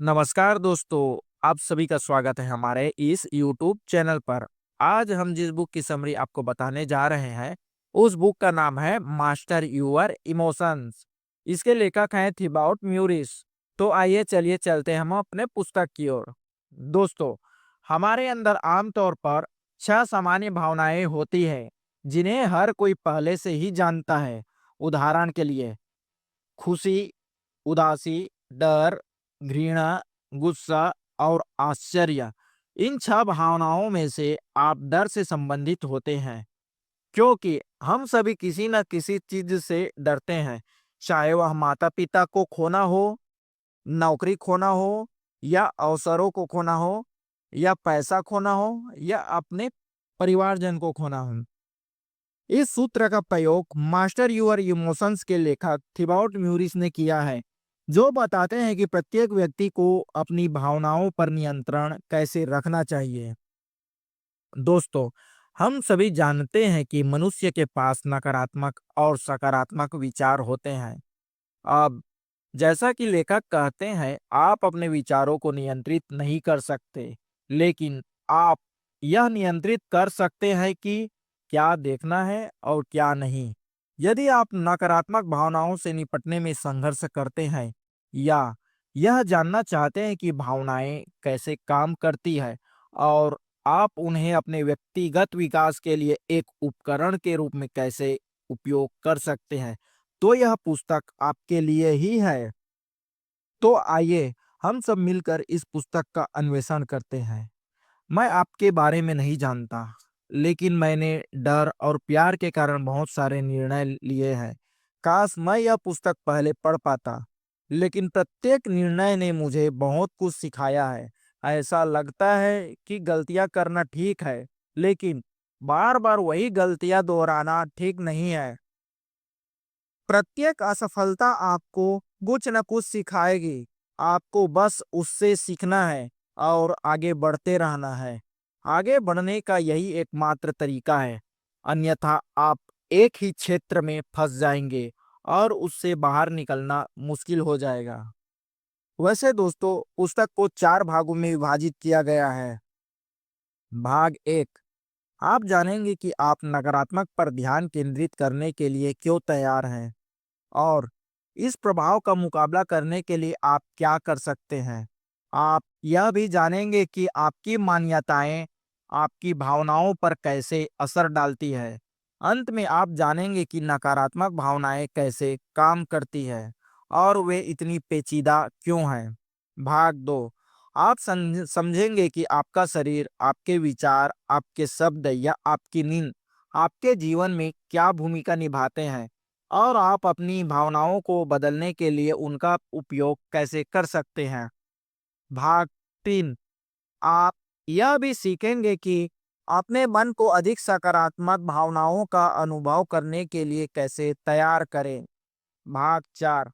नमस्कार दोस्तों, आप सभी का स्वागत है हमारे इस यूट्यूब चैनल पर। आज हम जिस बुक की समरी आपको बताने जा रहे हैं, उस बुक का नाम है मास्टर यूर इमोशंस। इसके लेखक हैं थिबाउट म्यूरिस। तो आइए चलिए चलते हैं हम अपने पुस्तक की ओर। दोस्तों, हमारे अंदर आमतौर पर 6 सामान्य भावनाएं होती है, जिन्हें हर कोई पहले से ही जानता है। उदाहरण के लिए खुशी, उदासी, डर, घृणा, गुस्सा और आश्चर्य। इन 6 भावनाओं में से आप डर से संबंधित होते हैं, क्योंकि हम सभी किसी न किसी चीज से डरते हैं। चाहे वह माता-पिता को खोना हो, नौकरी खोना हो, या अवसरों को खोना हो, या पैसा खोना हो, या अपने परिवारजन को खोना हो। इस सूत्र का प्रयोग मास्टर यूर इमोशंस के लेखक थिबाउट म्यूरिस ने किया है, जो बताते हैं कि प्रत्येक व्यक्ति को अपनी भावनाओं पर नियंत्रण कैसे रखना चाहिए। दोस्तों, हम सभी जानते हैं कि मनुष्य के पास नकारात्मक और सकारात्मक विचार होते हैं। अब जैसा कि लेखक कहते हैं, आप अपने विचारों को नियंत्रित नहीं कर सकते, लेकिन आप यह नियंत्रित कर सकते हैं कि क्या देखना है और क्या नहीं। यदि आप नकारात्मक भावनाओं से निपटने में संघर्ष करते हैं, या यह जानना चाहते हैं कि भावनाएं कैसे काम करती है और आप उन्हें अपने व्यक्तिगत विकास के लिए एक उपकरण के रूप में कैसे उपयोग कर सकते हैं, तो यह पुस्तक आपके लिए ही है। तो आइए हम सब मिलकर इस पुस्तक का अन्वेषण करते हैं। मैं आपके बारे में नहीं जानता, लेकिन मैंने डर और प्यार के कारण बहुत सारे निर्णय लिए हैं। काश मैं यह पुस्तक पहले पढ़ पाता, लेकिन प्रत्येक निर्णय ने मुझे बहुत कुछ सिखाया है। ऐसा लगता है कि गलतियां करना ठीक है, लेकिन बार बार वही गलतियां दोहराना ठीक नहीं है। प्रत्येक असफलता आपको कुछ न कुछ सिखाएगी। आपको बस उससे सीखना है और आगे बढ़ते रहना है। आगे बढ़ने का यही एकमात्र तरीका है, अन्यथा आप एक ही क्षेत्र में फंस जाएंगे और उससे बाहर निकलना मुश्किल हो जाएगा। वैसे दोस्तों, पुस्तक को 4 भागों में विभाजित किया गया है। भाग 1, आप जानेंगे कि आप नकारात्मक पर ध्यान केंद्रित करने के लिए क्यों तैयार हैं और इस प्रभाव का मुकाबला करने के लिए आप क्या कर सकते हैं। आप यह भी जानेंगे कि आपकी मान्यताएं आपकी भावनाओं पर कैसे असर डालती है। अंत में आप जानेंगे कि नकारात्मक भावनाएं कैसे काम करती है और वे इतनी पेचीदा क्यों हैं। भाग 2, आप समझेंगे कि आपका शरीर, आपके विचार, आपके शब्द या आपकी नींद आपके जीवन में क्या भूमिका निभाते हैं और आप अपनी भावनाओं को बदलने के लिए उनका उपयोग कैसे कर सकते हैं। भाग 3, आप यह भी सीखेंगे कि अपने मन को अधिक सकारात्मक भावनाओं का अनुभव करने के लिए कैसे तैयार करें। भाग 4,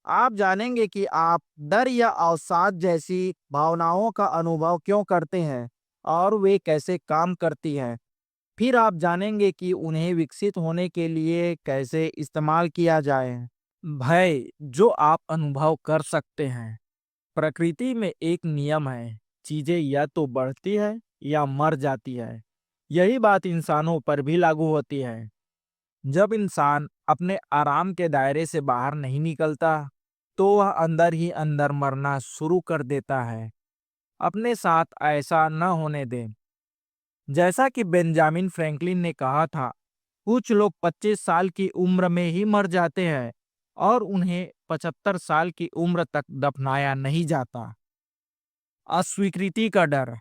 आप जानेंगे कि आप डर या अवसाद जैसी भावनाओं का अनुभव क्यों करते हैं और वे कैसे काम करती हैं। फिर आप जानेंगे कि उन्हें विकसित होने के लिए कैसे इस्तेमाल किया जाए। भय जो आप अनुभव कर सकते हैं। प्रकृति में एक नियम है, चीजें या तो बढ़ती है या मर जाती है। यही बात इंसानों पर भी लागू होती है। जब इंसान अपने आराम के दायरे से बाहर नहीं निकलता, तो वह अंदर ही अंदर मरना शुरू कर देता है। अपने साथ ऐसा न होने दें। जैसा कि बेंजामिन फ्रैंकलिन ने कहा था, कुछ लोग 25 साल की उम्र में ही मर जाते हैं और उन्हें 75 साल की उम्र तक दफनाया नहीं जाता। अस्वीकृति का डर,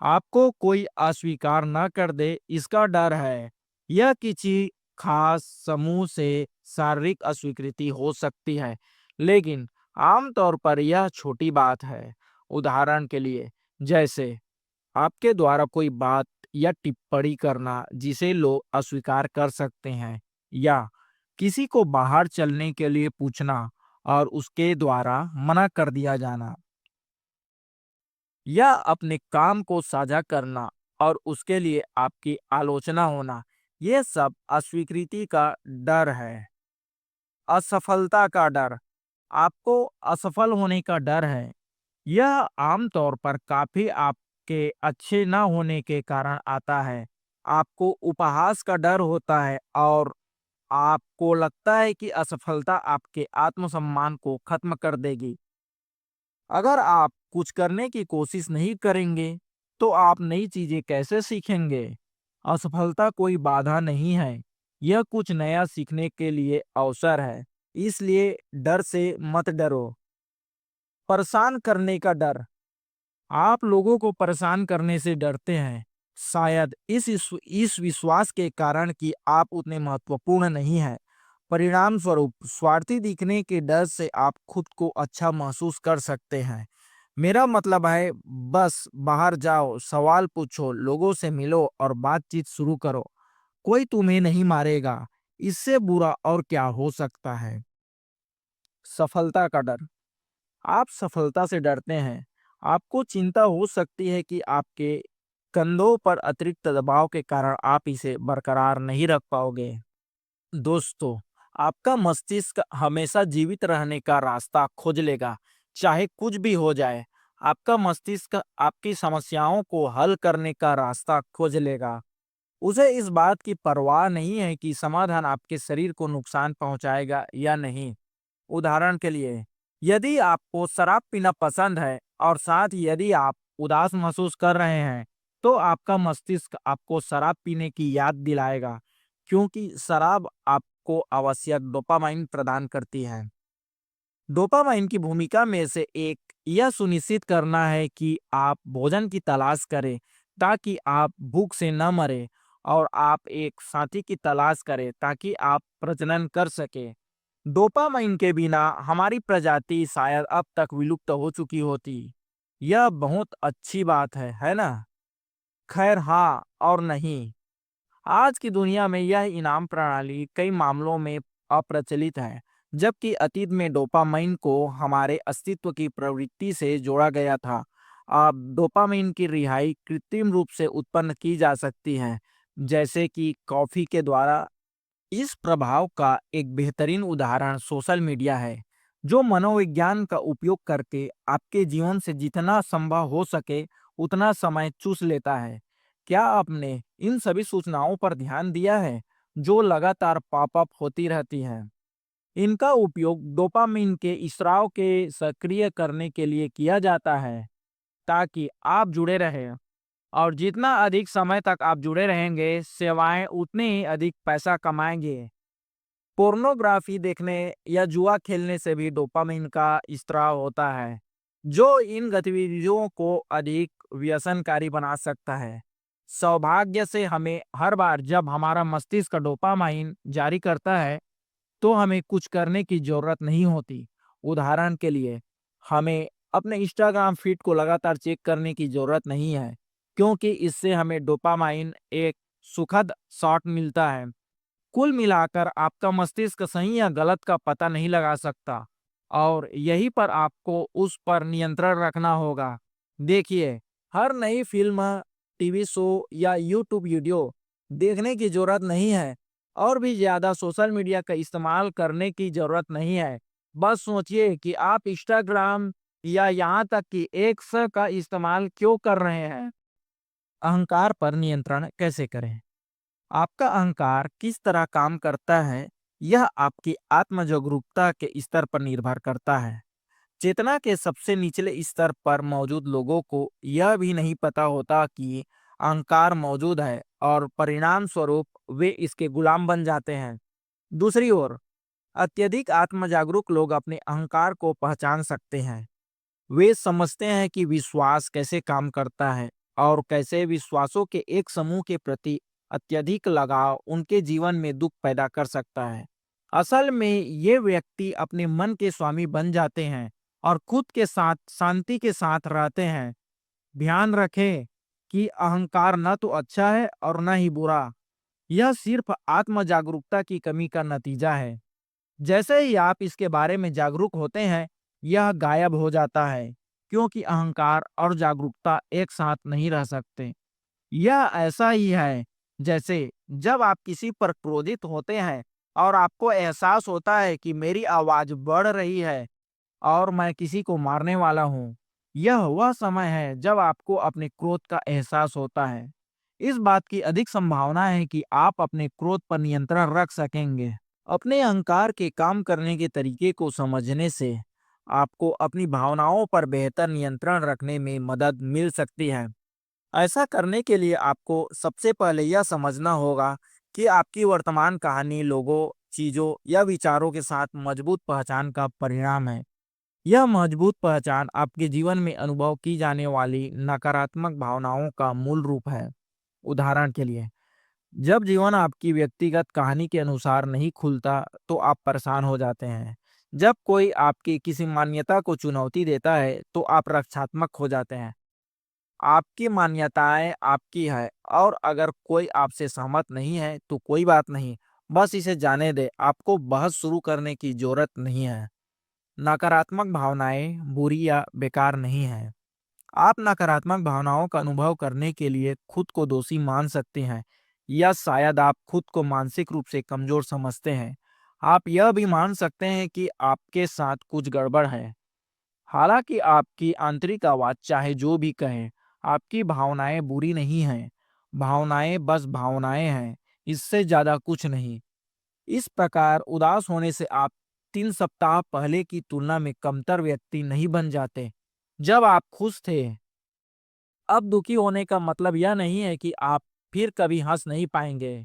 आपको कोई अस्वीकार न कर दे, इसका डर है। यह किसी खास समूह से शारीरिक अस्वीकृति हो सकती है, लेकिन आमतौर पर यह छोटी बात है। उदाहरण के लिए, जैसे आपके द्वारा कोई बात या टिप्पणी करना जिसे लोग अस्वीकार कर सकते हैं, या किसी को बाहर चलने के लिए पूछना और उसके द्वारा मना कर दिया जाना, या अपने काम को साझा करना और उसके लिए आपकी आलोचना होना, ये सब अस्वीकृति का डर है। असफलता का डर, आपको असफल होने का डर है। यह आमतौर पर काफी आपके अच्छे न होने के कारण आता है। आपको उपहास का डर होता है और आपको लगता है कि असफलता आपके आत्मसम्मान को खत्म कर देगी। अगर आप कुछ करने की कोशिश नहीं करेंगे, तो आप नई चीजें कैसे सीखेंगे? असफलता कोई बाधा नहीं है, यह कुछ नया सीखने के लिए अवसर है। इसलिए डर से मत डरो। परेशान करने का डर। आप लोगों को परेशान करने से डरते हैं, शायद इस विश्वास के कारण कि आप उतने महत्वपूर्ण नहीं हैं। परिणाम स्वरूप स्वार्थी दिखने के डर से आप खुद को अच्छा महसूस कर सकते हैं। मेरा मतलब है, बस बाहर जाओ, सवाल पूछो, लोगों से मिलो और बातचीत शुरू करो। कोई तुम्हें नहीं मारेगा। इससे बुरा और क्या हो सकता है? सफलता का डर। आप सफलता से डरते हैं। आपको चिंता हो सकती है कि आपके कंधों पर अतिरिक्त दबाव के कारण आप इसे बरकरार नहीं रख पाओगे। दोस्तों, आपका मस्तिष्क हमेशा जीवित रहने का रास्ता खोज लेगा, चाहे कुछ भी हो जाए। आपका मस्तिष्क आपकी समस्याओं को हल करने का रास्ता खोज लेगा। उसे इस बात की परवाह नहीं है कि समाधान आपके शरीर को नुकसान पहुंचाएगा या नहीं। उदाहरण के लिए, यदि आपको शराब पीना पसंद है और साथ ही यदि आप उदास महसूस कर रहे हैं, तो आपका मस्तिष्क आपको शराब पीने की याद दिलाएगा, क्योंकि शराब आपको आवश्यक डोपामाइन प्रदान करती है। डोपामाइन की भूमिका में से एक यह सुनिश्चित करना है कि आप भोजन की तलाश करें ताकि आप भूख से न मरें, और आप एक साथी की तलाश करें ताकि आप प्रजनन कर सकें। डोपामाइन के बिना हमारी प्रजाति शायद अब तक विलुप्त हो चुकी होती। यह बहुत अच्छी बात है ना? खैर, हाँ और नहीं। आज की दुनिया में यह इनाम प्रणाली कई मामलों में अप्रचलित है, जबकि अतीत में डोपामाइन को हमारे अस्तित्व की प्रवृत्ति से जोड़ा गया था। अब डोपामाइन की रिहाई कृत्रिम रूप से उत्पन्न की जा सकती है, जैसे कि कॉफी के द्वारा। इस प्रभाव का एक बेहतरीन उदाहरण सोशल मीडिया है, जो मनोविज्ञान का उपयोग करके आपके जीवन से जितना संभव हो सके उतना समय चूस लेता है। क्या आपने इन सभी सूचनाओं पर ध्यान दिया है, जो लगातार पॉपअप होती रहती हैं? इनका उपयोग डोपामिन के स्राव के सक्रिय करने के लिए किया जाता है, ताकि आप जुड़े रहें। और जितना अधिक समय तक आप जुड़े रहेंगे, सेवाएं उतने ही अधिक पैसा कमाएंगे। पोर्नोग्राफी देखने या जुआ खेलने से भी डोपामिन का स्त्राव होता है, जो इन गतिविधियों को अधिक व्यसनकारी बना सकता है। सौभाग्य से हमें हर बार जब हमारा मस्तिष्क डोपामाइन जारी करता है, तो हमें कुछ करने की जरूरत नहीं होती। उदाहरण के लिए, हमें अपने इंस्टाग्राम फीड को लगातार चेक करने की जरूरत नहीं है, क्योंकि इससे हमें डोपामाइन एक सुखद शॉट मिलता है। कुल मिलाकर आपका मस्तिष्क सही या गलत का पता नहीं लगा सकता, और यहीं पर आपको उस पर नियंत्रण रखना होगा। देखिए, हर नई फिल्म, टीवी शो या यूट्यूब वीडियो देखने की जरूरत नहीं है, और भी ज्यादा सोशल मीडिया का इस्तेमाल करने की जरूरत नहीं है। बस सोचिए कि आप इंस्टाग्राम या यहाँ तक कि एक्स का इस्तेमाल क्यों कर रहे हैं। अहंकार पर नियंत्रण कैसे करें? आपका अहंकार किस तरह काम करता है, यह आपकी आत्म जागरूकता के स्तर पर निर्भर करता है। चेतना के सबसे निचले स्तर पर मौजूद लोगों को यह भी नहीं पता होता कि अहंकार मौजूद है, और परिणाम स्वरूप वे इसके गुलाम बन जाते हैं। दूसरी ओर, अत्यधिक आत्म जागरूक लोग अपने अहंकार को पहचान सकते हैं। वे समझते हैं कि विश्वास कैसे काम करता है, और कैसे विश्वासों के एक समूह के प्रति अत्यधिक लगाव उनके जीवन में दुख पैदा कर सकता है। असल में ये व्यक्ति अपने मन के स्वामी बन जाते हैं और खुद के साथ शांति के साथ रहते हैं। ध्यान रखें कि अहंकार न तो अच्छा है और न ही बुरा। यह सिर्फ आत्म जागरूकता की कमी का नतीजा है। जैसे ही आप इसके बारे में जागरूक होते हैं, यह गायब हो जाता है, क्योंकि अहंकार और जागरूकता एक साथ नहीं रह सकते। यह ऐसा ही है जैसे जब आप किसी पर क्रोधित होते हैं और आपको एहसास होता है कि मेरी आवाज बढ़ रही है और मैं किसी को मारने वाला हूँ। यह वह समय है जब आपको अपने क्रोध का एहसास होता है। इस बात की अधिक संभावना है कि आप अपने क्रोध पर नियंत्रण रख सकेंगे। अपने अहंकार के काम करने के तरीके को समझने से आपको अपनी भावनाओं पर बेहतर नियंत्रण रखने में मदद मिल सकती है। ऐसा करने के लिए आपको सबसे पहले यह समझना होगा कि आपकी वर्तमान कहानी लोगों, चीजों या विचारों के साथ मजबूत पहचान का परिणाम है। यह मजबूत पहचान आपके जीवन में अनुभव की जाने वाली नकारात्मक भावनाओं का मूल रूप है। उदाहरण के लिए, जब जीवन आपकी व्यक्तिगत कहानी के अनुसार नहीं खुलता, तो आप परेशान हो जाते हैं। जब कोई आपकी किसी मान्यता को चुनौती देता है, तो आप रक्षात्मक हो जाते हैं। आपकी मान्यताएं आपकी है, और अगर कोई आपसे सहमत नहीं है तो कोई बात नहीं, बस इसे जाने दे। आपको बहस शुरू करने की जरूरत नहीं है। नकारात्मक भावनाएं बुरी या बेकार नहीं है। आप नकारात्मक भावनाओं का अनुभव करने के लिए खुद को दोषी मान सकते हैं, या शायद आप खुद को मानसिक रूप से कमजोर समझते हैं। आप यह भी मान सकते हैं कि आपके साथ कुछ गड़बड़ है। हालांकि आपकी आंतरिक आवाज चाहे जो भी कहे, आपकी भावनाएं बुरी नहीं हैं। भावनाएं बस भावनाएं हैं, इससे ज्यादा कुछ नहीं। इस प्रकार उदास होने से आप 3 सप्ताह पहले की तुलना में कमतर व्यक्ति नहीं बन जाते। जब आप खुश थे, अब दुखी होने का मतलब यह नहीं है कि आप फिर कभी हंस नहीं पाएंगे।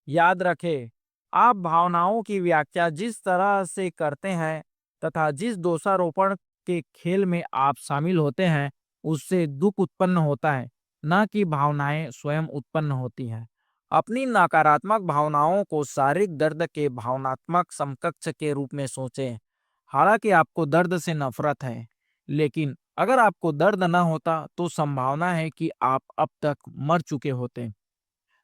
याद रखें, आप भावनाओं की व्याख्या जिस तरह से करते हैं तथा जिस दोषारोपण के खेल में आप शामिल होते हैं, उससे दुख उत्पन्न होता है, न कि भावनाएं स्वयं उत्पन्न होती हैं। अपनी नकारात्मक भावनाओं को शारीरिक दर्द के भावनात्मक समकक्ष के रूप में सोचें। हालांकि आपको दर्द से नफरत है, लेकिन अगर आपको दर्द न होता तो संभावना है कि आप अब तक मर चुके होते।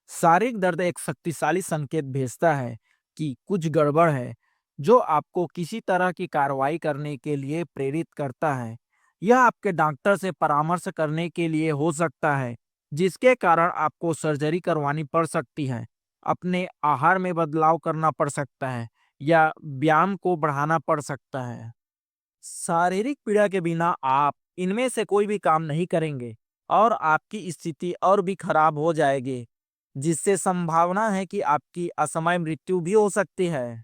शारीरिक दर्द एक शक्तिशाली संकेत भेजता है कि कुछ गड़बड़ है, जो आपको किसी तरह की कार्रवाई करने के लिए प्रेरित करता है। यह आपके डॉक्टर से परामर्श करने के लिए हो सकता है, जिसके कारण आपको सर्जरी करवानी पड़ सकती है, अपने आहार में बदलाव करना पड़ सकता है, या व्यायाम को बढ़ाना पड़ सकता है। शारीरिक पीड़ा के बिना आप इनमें से कोई भी काम नहीं करेंगे, और आपकी स्थिति और भी खराब हो जाएगी, जिससे संभावना है कि आपकी असमय मृत्यु भी हो सकती है।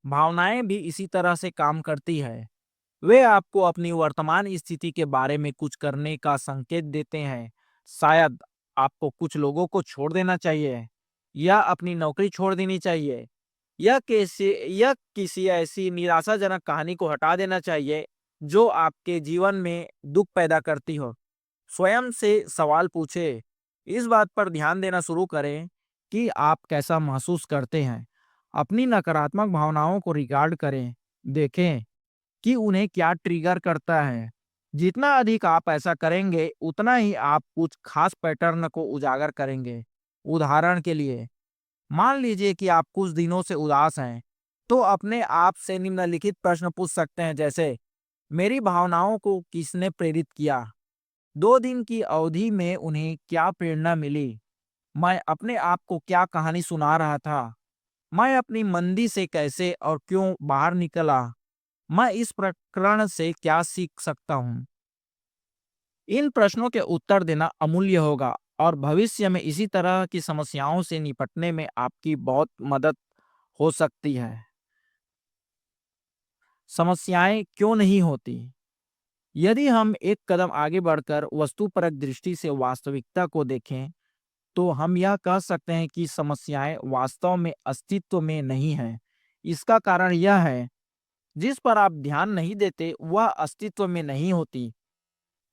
भावनाएं भी इसी तरह से काम करती है। वे आपको अपनी वर्तमान स्थिति के बारे में कुछ करने का संकेत देते हैं। शायद आपको कुछ लोगों को छोड़ देना चाहिए, या अपनी नौकरी छोड़ देनी चाहिए, या किसी ऐसी निराशाजनक कहानी को हटा देना चाहिए जो आपके जीवन में दुख पैदा करती हो। स्वयं से सवाल पूछे, इस बात पर ध्यान देना शुरू करें कि आप कैसा महसूस करते हैं। अपनी नकारात्मक भावनाओं को रिकॉर्ड करें। देखें कि उन्हें क्या ट्रिगर करता है। जितना अधिक आप ऐसा करेंगे, उतना ही आप कुछ खास पैटर्न को उजागर करेंगे। उदाहरण के लिए, मान लीजिए कि आप कुछ दिनों से उदास हैं, तो अपने आप से निम्नलिखित प्रश्न पूछ सकते हैं, जैसे मेरी भावनाओं को किसने प्रेरित किया? 2 दिन की अवधि में उन्हें क्या प्रेरणा मिली? मैं अपने आप को क्या कहानी सुना रहा था? मैं अपनी मंदी से कैसे और क्यों बाहर निकला? मैं इस प्रकरण से क्या सीख सकता हूँ? इन प्रश्नों के उत्तर देना अमूल्य होगा, और भविष्य में इसी तरह की समस्याओं से निपटने में आपकी बहुत मदद हो सकती है। समस्याएं क्यों नहीं होती? यदि हम एक कदम आगे बढ़कर वस्तुपरक दृष्टि से वास्तविकता को देखें, तो हम यह कह सकते हैं कि समस्याएं वास्तव में अस्तित्व में नहीं हैं। इसका कारण यह है, जिस पर आप ध्यान नहीं देते वह अस्तित्व में नहीं होती।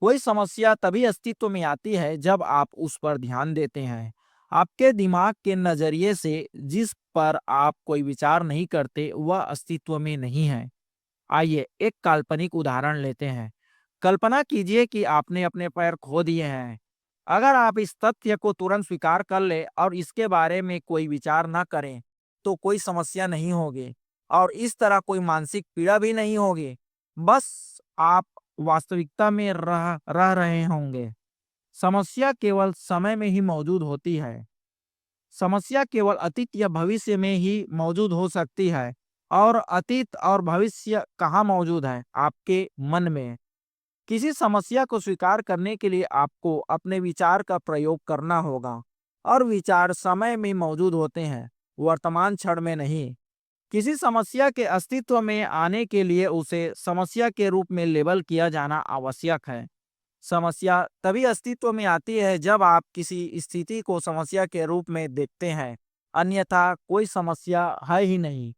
कोई समस्या तभी अस्तित्व में आती है जब आप उस पर ध्यान देते हैं। आपके दिमाग के नजरिए से जिस पर आप कोई विचार नहीं करते, वह अस्तित्व में नहीं है। आइए एक काल्पनिक उदाहरण लेते हैं। कल्पना कीजिए कि आपने अपने पैर खो दिए हैं। अगर आप इस तथ्य को तुरंत स्वीकार कर ले और इसके बारे में कोई विचार न करें, तो कोई समस्या नहीं होगी, और इस तरह कोई मानसिक पीड़ा भी नहीं होगी। बस आप वास्तविकता में रह रहे होंगे। समस्या केवल समय में ही मौजूद होती है। समस्या केवल अतीत या भविष्य में ही मौजूद हो सकती है, और अतीत और भविष्य कहाँ मौजूद है? आपके मन में। किसी समस्या को स्वीकार करने के लिए आपको अपने विचार का प्रयोग करना होगा और विचार समय में मौजूद होते हैं, वर्तमान क्षण में नहीं। किसी समस्या के अस्तित्व में आने के लिए उसे समस्या के रूप में लेबल किया जाना आवश्यक है। समस्या तभी अस्तित्व में आती है जब आप किसी स्थिति को समस्या के रूप में देखते हैं, अन्यथा कोई समस्या है ही नहीं।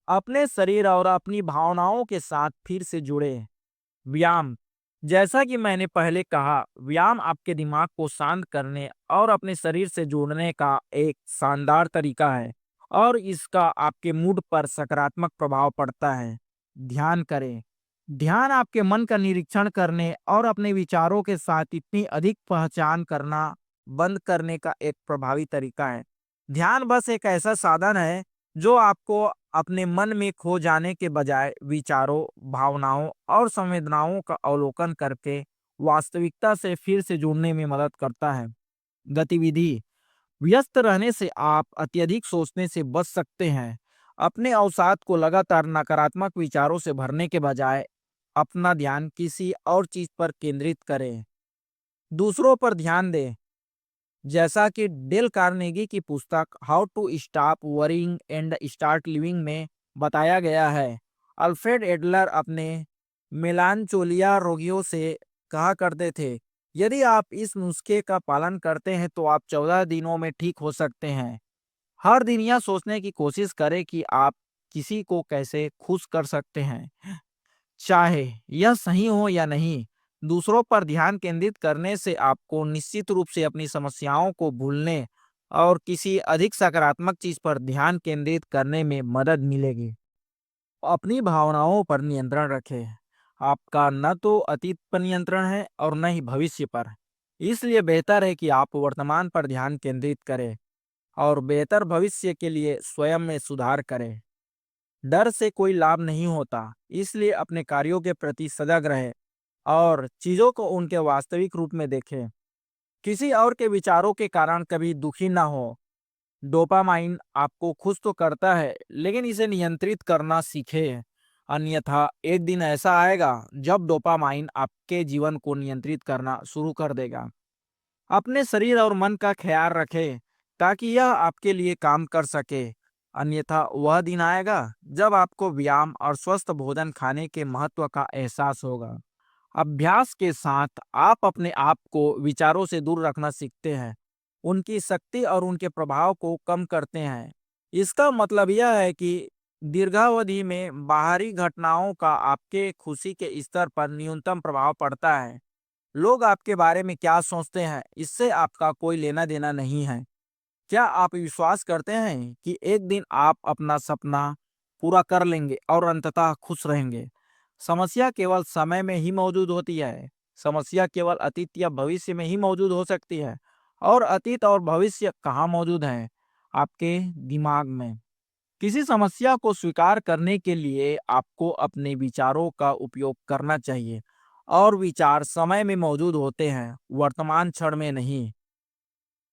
अपने शरीर और अपनी भावनाओं के साथ फिर से जुड़े। व्यायाम, जैसा कि मैंने पहले कहा, व्यायाम आपके दिमाग को शांत करने और अपने शरीर से जुड़ने का एक शानदार तरीका है और इसका आपके मूड पर सकारात्मक प्रभाव पड़ता है। ध्यान करें। ध्यान आपके मन का निरीक्षण करने और अपने विचारों के साथ इतनी अधिक पहचान करना बंद करने का एक प्रभावी तरीका है। ध्यान बस एक ऐसा साधन है जो आपको अपने मन में खो जाने के बजाय विचारों, भावनाओं और संवेदनाओं का अवलोकन करके वास्तविकता से फिर से जुड़ने में मदद करता है। गतिविधि, व्यस्त रहने से आप अत्यधिक सोचने से बच सकते हैं। अपने अवसाद को लगातार नकारात्मक विचारों से भरने के बजाय अपना ध्यान किसी और चीज पर केंद्रित करें। दूसरों पर ध्यान दें। जैसा कि डेल कार्नेगी की पुस्तक how to stop worrying and start living में बताया गया है, अल्फ्रेड एडलर अपने मेलानचोलिया रोगियों से कहा करते थे, यदि आप इस नुस्खे का पालन करते हैं तो आप 14 दिनों में ठीक हो सकते हैं। हर दिन यह सोचने की कोशिश करें कि आप किसी को कैसे खुश कर सकते हैं, चाहे यह सही हो या नहीं। दूसरों पर ध्यान केंद्रित करने से आपको निश्चित रूप से अपनी समस्याओं को भूलने और किसी अधिक सकारात्मक चीज पर ध्यान केंद्रित करने में मदद मिलेगी। अपनी भावनाओं पर नियंत्रण रखें। आपका न तो अतीत पर नियंत्रण है और न ही भविष्य पर। इसलिए बेहतर है कि आप वर्तमान पर ध्यान केंद्रित करें और बेहतर भविष्य के लिए स्वयं में सुधार करें। डर से कोई लाभ नहीं होता, इसलिए अपने कार्यों के प्रति सजग रहें और चीजों को उनके वास्तविक रूप में देखें। किसी और के विचारों के कारण कभी दुखी ना हो। डोपामाइन आपको खुश तो करता है, लेकिन इसे नियंत्रित करना सीखें, अन्यथा एक दिन ऐसा आएगा जब डोपामाइन आपके जीवन को नियंत्रित करना शुरू कर देगा। अपने शरीर और मन का ख्याल रखें ताकि यह आपके लिए काम कर सके, अन्यथा वह दिन आएगा जब आपको व्यायाम और स्वस्थ भोजन खाने के महत्व का एहसास होगा। अभ्यास के साथ आप अपने आप को विचारों से दूर रखना सीखते हैं, उनकी शक्ति और उनके प्रभाव को कम करते हैं। इसका मतलब यह है कि दीर्घावधि में बाहरी घटनाओं का आपके खुशी के स्तर पर न्यूनतम प्रभाव पड़ता है। लोग आपके बारे में क्या सोचते हैं, इससे आपका कोई लेना देना नहीं है। क्या आप विश्वास करते हैं कि एक दिन आप अपना सपना पूरा कर लेंगे और अंततः खुश रहेंगे? समस्या केवल समय में ही मौजूद होती है। समस्या केवल अतीत या भविष्य में ही मौजूद हो सकती है। और अतीत और भविष्य कहाँ मौजूद है? आपके दिमाग में। किसी समस्या को स्वीकार करने के लिए आपको अपने विचारों का उपयोग करना चाहिए और विचार समय में मौजूद होते हैं, वर्तमान क्षण में नहीं।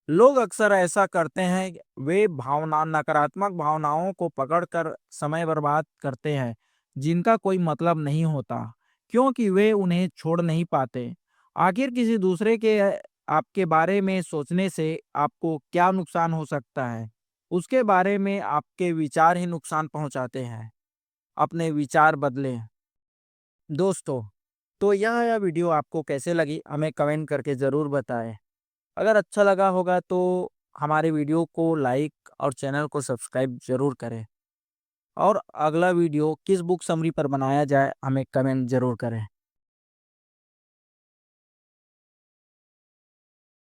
लोग अक्सर ऐसा करते हैं, वे नकारात्मक भावनाओं को पकड़कर समय बर्बाद करते हैं जिनका कोई मतलब नहीं होता, क्योंकि वे उन्हें छोड़ नहीं पाते। आखिर किसी दूसरे के आपके बारे में सोचने से आपको क्या नुकसान हो सकता है? उसके बारे में आपके विचार ही नुकसान पहुंचाते हैं। अपने विचार बदलें। दोस्तों, तो यह वीडियो आपको कैसे लगी हमें कमेंट करके ज़रूर बताएं। अगर अच्छा लगा होगा तो हमारे वीडियो को लाइक और चैनल को सब्सक्राइब ज़रूर करें और अगला वीडियो किस बुक समरी पर बनाया जाए हमें कमेंट ज़रूर करें।